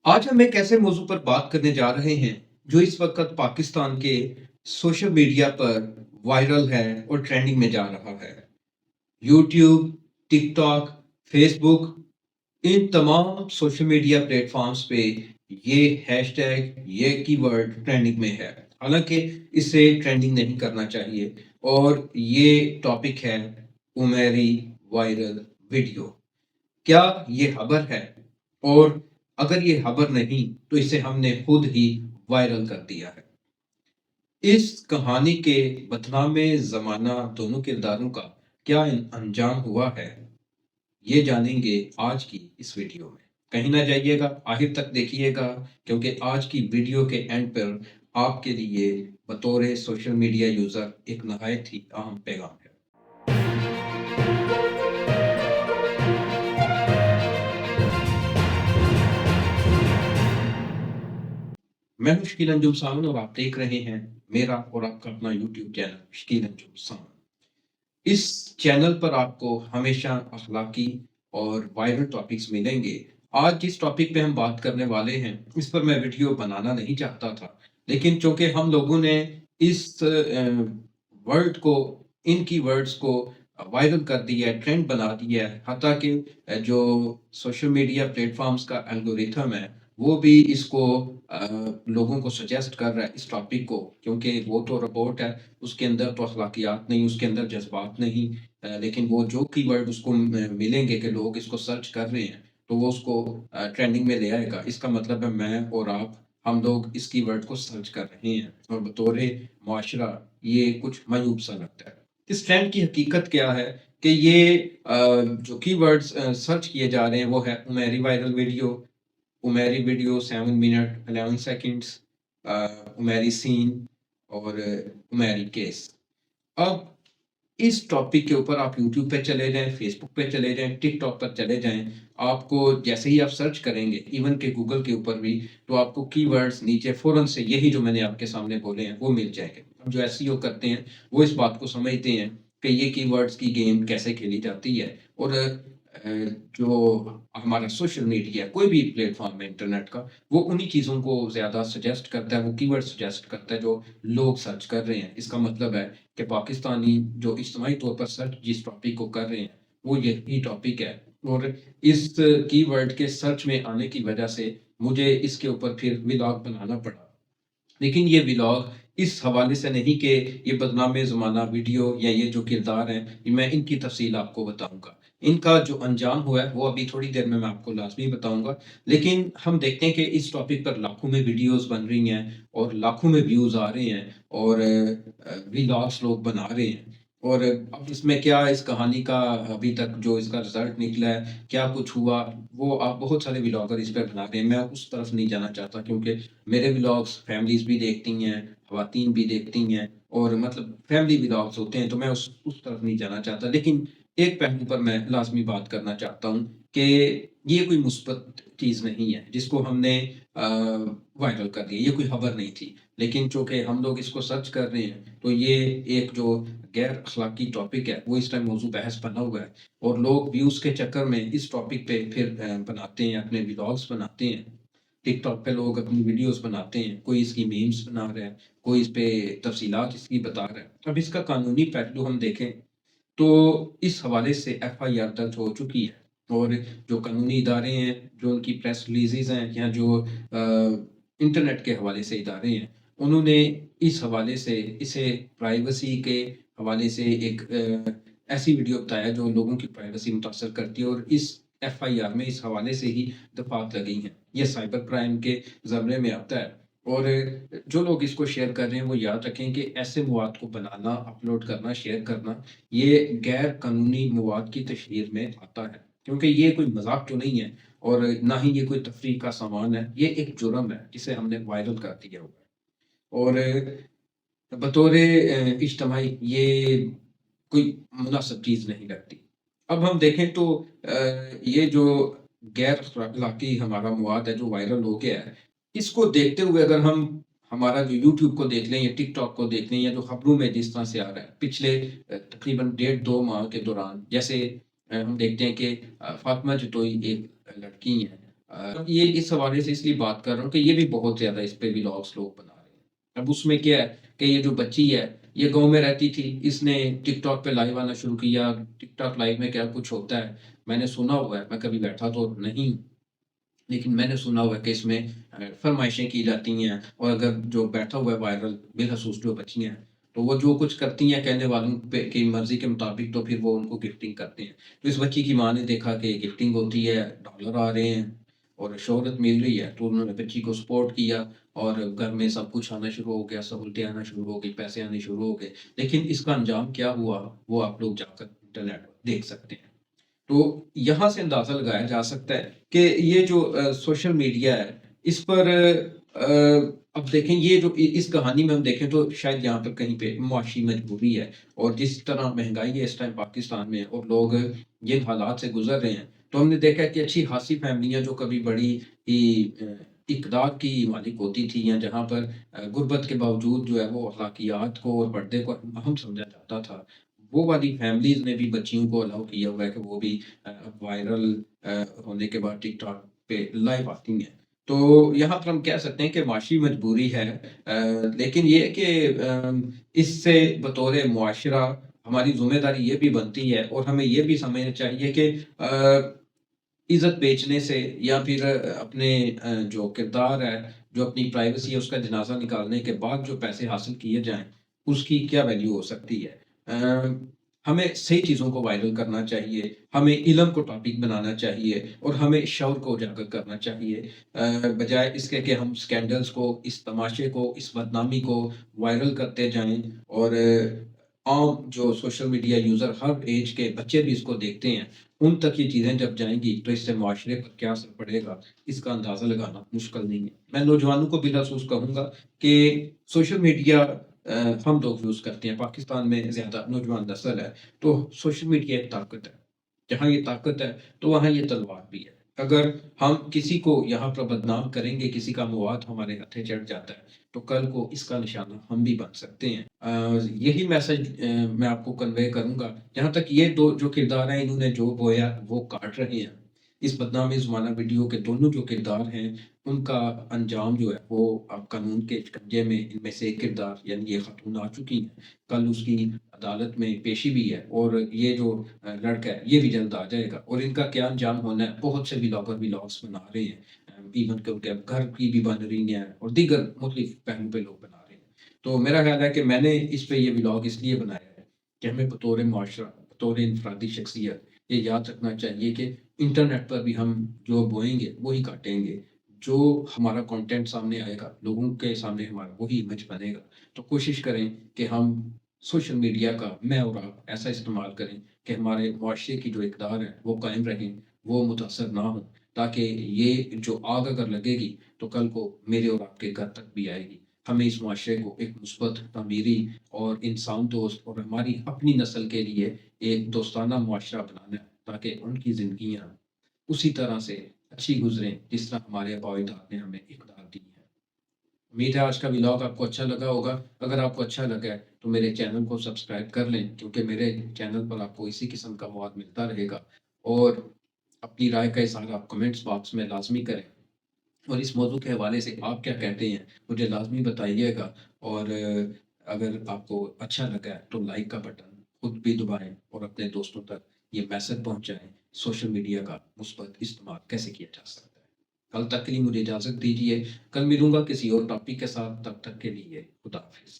आज हम एक ऐसे मौजू पर बात करने जा रहे हैं जो इस वक्त पाकिस्तान के सोशल मीडिया पर वायरल है और ट्रेंडिंग में जा रहा है। यूट्यूब, टिकटॉक, फेसबुक, इन तमाम सोशल मीडिया प्लेटफॉर्म्स पे ये हैशटैग, ये कीवर्ड ट्रेंडिंग में है। हालांकि इसे ट्रेंडिंग नहीं करना चाहिए और ये टॉपिक है उमेरी वायरल वीडियो। क्या ये खबर है? और अगर ये खबर नहीं तो इसे हमने खुद ही वायरल कर दिया है। इस कहानी के बदनामे ज़माना दोनों किरदारों का क्या अंजाम हुआ है, ये जानेंगे आज की इस वीडियो में। कहीं ना जाइएगा, आखिर तक देखिएगा, क्योंकि आज की वीडियो के एंड पर आपके लिए बतौर सोशल मीडिया यूज़र एक नहायत ही अहम पैगाम है। मैं हूं शकील अंजुम सावन और आप देख रहे हैं मेरा और आपका अपना यूट्यूब चैनल शकील अंजुम सावन। इस चैनल पर आपको हमेशा अखलाकी और वायरल टॉपिक्स मिलेंगे। आज जिस टॉपिक पे हम बात करने वाले हैं, इस पर मैं वीडियो बनाना नहीं चाहता था, लेकिन चूंकि हम लोगों ने इस वर्ड को, इन की वर्ड्स को वायरल कर दिया है, ट्रेंड बना दिया है, हत्ता कि जो सोशल मीडिया प्लेटफॉर्म्स का एल्गोरिथम है वो भी इसको लोगों को सजेस्ट कर रहा है इस टॉपिक को, क्योंकि वो तो रिपोर्ट है, उसके अंदर तो अखलाकियात नहीं, उसके अंदर जज्बात नहीं। लेकिन वो जो कीवर्ड उसको मिलेंगे कि लोग इसको सर्च कर रहे हैं, तो वो उसको ट्रेंडिंग में ले आएगा। इसका मतलब है मैं और आप, हम लोग इस कीवर्ड को सर्च कर रहे हैं और बतौर मुआशरा ये कुछ मायूब सा लगता है। इस ट्रेंड की हकीकत क्या है कि ये जो कीवर्ड्स सर्च किए जा रहे हैं वो है उमेरी वायरल वीडियो, उमेरी वीडियो 7 मिनट 11 सेकंड्स, उमेरी सीन और उमेरी केस। अब इस टॉपिक के ऊपर आप यूट्यूब पे चले जाएं, फेसबुक पे चले जाएं, टिकटॉक पर चले जाएं, आपको जैसे ही आप सर्च करेंगे, इवन के गूगल के ऊपर भी, तो आपको कीवर्ड्स नीचे फौरन से यही जो मैंने आपके सामने बोले हैं वो मिल जाएंगे। अब जो एसईओ करते हैं वो इस बात को समझते हैं कि ये कीवर्ड्स की गेम कैसे खेली जाती है। और जो हमारा सोशल मीडिया कोई भी प्लेटफॉर्म है इंटरनेट का, वो उन्हीं चीज़ों को ज़्यादा सजेस्ट करता है, वो कीवर्ड सजेस्ट करता है जो लोग सर्च कर रहे हैं। इसका मतलब है कि पाकिस्तानी जो इज्तिमाई तौर पर सर्च जिस टॉपिक को कर रहे हैं वो यही टॉपिक है। और इस कीवर्ड के सर्च में आने की वजह से मुझे इसके ऊपर फिर व्लॉग बनाना पड़ा। लेकिन ये व्लॉग इस हवाले से नहीं कि ये बदनाम ज़माना वीडियो या ये जो किरदार हैं, मैं इनकी तफ़सील आपको बताऊँगा। इनका जो अंजाम हुआ है, वो अभी थोड़ी देर में मैं आपको लाज़मी बताऊँगा। लेकिन हम देखते हैं कि इस टॉपिक पर लाखों में वीडियोज़ बन रही हैं और लाखों में व्यूज़ आ रहे हैं और व्लॉग्स लोग बना रहे हैं। और अब इसमें क्या इस कहानी का अभी तक जो इसका रिज़ल्ट निकला है, क्या कुछ हुआ, वो आप बहुत सारे व्लॉगर इस पे बना रहे हैं। मैं उस तरफ नहीं जाना चाहता, क्योंकि मेरे व्लॉग्स फैमिलीज़ भी देखती हैं, ख़वातीन भी देखती हैं और मतलब फैमिली व्लॉग्स होते हैं, तो मैं उस तरफ नहीं जाना चाहता। लेकिन एक पहलू पर मैं लाज़मी बात करना चाहता हूँ कि ये कोई मुस्बत चीज़ नहीं है जिसको हमने वायरल कर दिया, ये कोई खबर नहीं थी। लेकिन चूँकि हम लोग इसको सर्च कर रहे हैं, तो ये एक जो गैर अखलाकी टॉपिक है, वो इस टाइम मौज़ू बहस बना हुआ है और लोग व्यूज़ के चक्कर में इस टॉपिक पे फिर बनाते हैं, अपने व्लॉग्स बनाते हैं। टिकटॉक पे लोग अपनी वीडियोज़ बनाते हैं, कोई इसकी मीम्स बना रहा है, कोई इस पे तफ़सीलात इसकी बता रहा है। अब इसका कानूनी पहलू हम देखें तो इस हवाले से एफआईआर दर्ज हो चुकी है और जो कानूनी इदारे हैं, जो उनकी प्रेस रिलीज़ेज़ हैं या जो इंटरनेट के हवाले से इदारे हैं, उन्होंने इस हवाले से इसे प्राइवेसी के हवाले से एक ऐसी वीडियो बताया जो लोगों की प्राइवेसी मुतासर करती है और इस एफआईआर में इस हवाले से ही दफ़ात लगी हैं। ये साइबर क्राइम के ज़मरे में आता है और जो लोग इसको शेयर कर रहे हैं वो याद रखें कि ऐसे मवाद को बनाना, अपलोड करना, शेयर करना, ये गैर कानूनी मवाद की तशहीर में आता है, क्योंकि ये कोई मज़ाक तो नहीं है और ना ही ये कोई तफरीह का सामान है, ये एक जुर्म है जिसे हमने वायरल कर दिया हुआ है। और बतौर इज्तिमाई ये कोई मुनासिब चीज़ नहीं लगती। अब हम देखें तो ये जो गैर अखलाकी हमारा मवाद है जो वायरल हो गया है, इसको देखते हुए अगर हम हमारा जो यूट्यूब को देख लें या टिकटॉक को देख लें या जो खबरों में जिस तरह से आ रहा है, पिछले तकरीबन डेढ़ 2 माह के दौरान, जैसे हम देखते हैं कि फातिमा जतोई एक लड़की हैं یہ اس حوالے سے اس لیے بات کر رہا ہوں کہ یہ بھی بہت زیادہ اس پہ ولاگس لوگ بنا رہے ہیں۔ اب اس میں کیا ہے کہ یہ جو بچی ہے یہ گاؤں میں رہتی تھی، اس نے ٹک ٹاک پہ لائیو آنا شروع کیا۔ ٹک ٹاک لائیو میں کیا کچھ ہوتا ہے میں نے سنا ہوا ہے، میں کبھی بیٹھا تو نہیں ہوں، لیکن میں نے سنا ہوا ہے کہ اس میں فرمائشیں کی جاتی ہیں، اور اگر جو بیٹھا ہوا ہے وائرل بالخصوص جو بچیاں ہیں تو وہ جو کچھ کرتی ہیں کہنے والوں پہ کی مرضی کے مطابق، تو پھر وہ ان کو گفٹنگ کرتے ہیں۔ تو اس بچی کی ماں نے دیکھا کہ گفٹنگ ہوتی ہے، ڈالر آ رہے ہیں اور شہرت مل رہی ہے، تو انہوں نے بچی کو سپورٹ کیا اور گھر میں سب کچھ آنا شروع ہو گیا، سہولتیں آنا شروع ہو گئی، پیسے آنے شروع ہو گئے۔ لیکن اس کا انجام کیا ہوا وہ آپ لوگ جا کر انٹرنیٹ پر دیکھ سکتے ہیں۔ تو یہاں سے اندازہ لگایا جا سکتا ہے کہ یہ جو سوشل میڈیا ہے اس پر اب دیکھیں یہ جو اس کہانی میں ہم دیکھیں تو شاید یہاں پر کہیں پہ معاشی مجبوری ہے، اور جس طرح مہنگائی ہے اس ٹائم پاکستان میں اور لوگ جن حالات سے گزر رہے ہیں، تو ہم نے دیکھا کہ اچھی خاصی فیملیاں جو کبھی بڑی ہی اقدار کی مالک ہوتی تھی، یا جہاں پر غربت کے باوجود جو ہے وہ اخلاقیات کو اور پردے کو اہم سمجھا جاتا تھا، وہ والی فیملیز نے بھی بچیوں کو الاؤ کیا ہوا ہے کہ وہ بھی وائرل ہونے کے بعد ٹک ٹاک پہ لائیو آتی ہیں۔ تو یہاں پر ہم کہہ سکتے ہیں کہ معاشی مجبوری ہے، لیکن یہ کہ اس سے بطور معاشرہ ہماری ذمہ داری یہ بھی بنتی ہے، اور ہمیں یہ بھی سمجھنا چاہیے کہ عزت بیچنے سے یا پھر اپنے جو کردار ہے، جو اپنی پرائیویسی ہے اس کا جنازہ نکالنے کے بعد جو پیسے حاصل کیے جائیں اس کی کیا ویلیو ہو سکتی ہے۔ ہمیں صحیح چیزوں کو وائرل کرنا چاہیے، ہمیں علم کو ٹاپک بنانا چاہیے، اور ہمیں شعور کو اجاگر کرنا چاہیے، بجائے اس کے کہ ہم سکینڈلز کو، اس تماشے کو، اس بدنامی کو وائرل کرتے جائیں، اور عام جو سوشل میڈیا یوزر ہر ایج کے بچے بھی اس کو دیکھتے ہیں، ان تک یہ چیزیں جب جائیں گی تو اس سے معاشرے پر کیا اثر پڑے گا اس کا اندازہ لگانا مشکل نہیں ہے۔ میں نوجوانوں کو بالخصوص کہوں گا کہ سوشل میڈیا ہم لوگ یوز کرتے ہیں، پاکستان میں زیادہ نوجوان نسل ہے، تو سوشل میڈیا ایک طاقت ہے، جہاں یہ طاقت ہے تو وہاں یہ تلوار بھی ہے۔ اگر ہم کسی کو یہاں پر بدنام کریں گے، کسی کا مواد ہمارے ہتھے چڑھ جاتا ہے، تو کل کو اس کا نشانہ ہم بھی بن سکتے ہیں۔ یہی میسج میں آپ کو کنوے کروں گا۔ جہاں تک یہ دو جو کردار ہیں انہوں نے جو بویا وہ کاٹ رہے ہیں، اس بدنامی زمانہ ویڈیو کے دونوں جو کردار ہیں ان کا انجام جو ہے وہ اب قانون کے شکنجے میں ان میں سے ایک کردار یعنی یہ خاتون آ چکی ہیں، کل اس کی عدالت میں پیشی بھی ہے، اور یہ جو لڑکا ہے یہ بھی جلد آ جائے گا، اور ان کا کیا انجام ہونا ہے بہت سے ولاگس بنا رہے ہیں، ایون کہ ان کے گھر کی بھی بن رہی ہیں اور دیگر مختلف پہلو پہ لوگ بنا رہے ہیں۔ تو میرا خیال ہے کہ میں نے اس پہ یہ ولاگ اس لیے بنایا ہے کہ ہمیں بطور معاشرہ، بطور انفرادی شخصیت یہ یاد رکھنا چاہیے کہ انٹرنیٹ پر بھی ہم جو بوئیں گے وہی کاٹیں گے، جو ہمارا کنٹینٹ سامنے آئے گا لوگوں کے سامنے ہمارا وہی امیج بنے گا۔ تو کوشش کریں کہ ہم سوشل میڈیا کا میں اور آپ ایسا استعمال کریں کہ ہمارے معاشرے کی جو اقدار ہے وہ قائم رہیں، وہ متاثر نہ ہوں، تاکہ یہ جو آگ اگر لگے گی تو کل کو میرے اور آپ کے گھر تک بھی آئے گی۔ ہمیں اس معاشرے کو ایک مثبت، تعمیری اور انسان دوست اور ہماری اپنی نسل کے لیے ایک دوستانہ معاشرہ بنانا ہے، تاکہ ان کی زندگیاں اسی طرح سے اچھی گزریں جس طرح ہمارے آباء و اجداد نے ہمیں اقدار دی ہے۔ امید ہے آج کا ولاگ آپ کو اچھا لگا ہوگا۔ اگر آپ کو اچھا لگا ہے تو میرے چینل کو سبسکرائب کر لیں، کیونکہ میرے چینل پر آپ کو اسی قسم کا مواد ملتا رہے گا، اور اپنی رائے کا اظہار آپ کمنٹس باکس میں لازمی کریں، اور اس موضوع کے حوالے سے آپ کیا کہتے ہیں مجھے لازمی بتائیے گا، اور اگر آپ کو اچھا لگا ہے تو لائک کا بٹن خود بھی دبائیں اور اپنے دوستوں تک یہ میسج پہنچائیں سوشل میڈیا کا مثبت استعمال کیسے کیا جا سکتا ہے۔ کل تک کے لیے مجھے اجازت دیجیے، کل ملوں گا کسی اور ٹاپک کے ساتھ، تب تک کے لیے خدا حافظ۔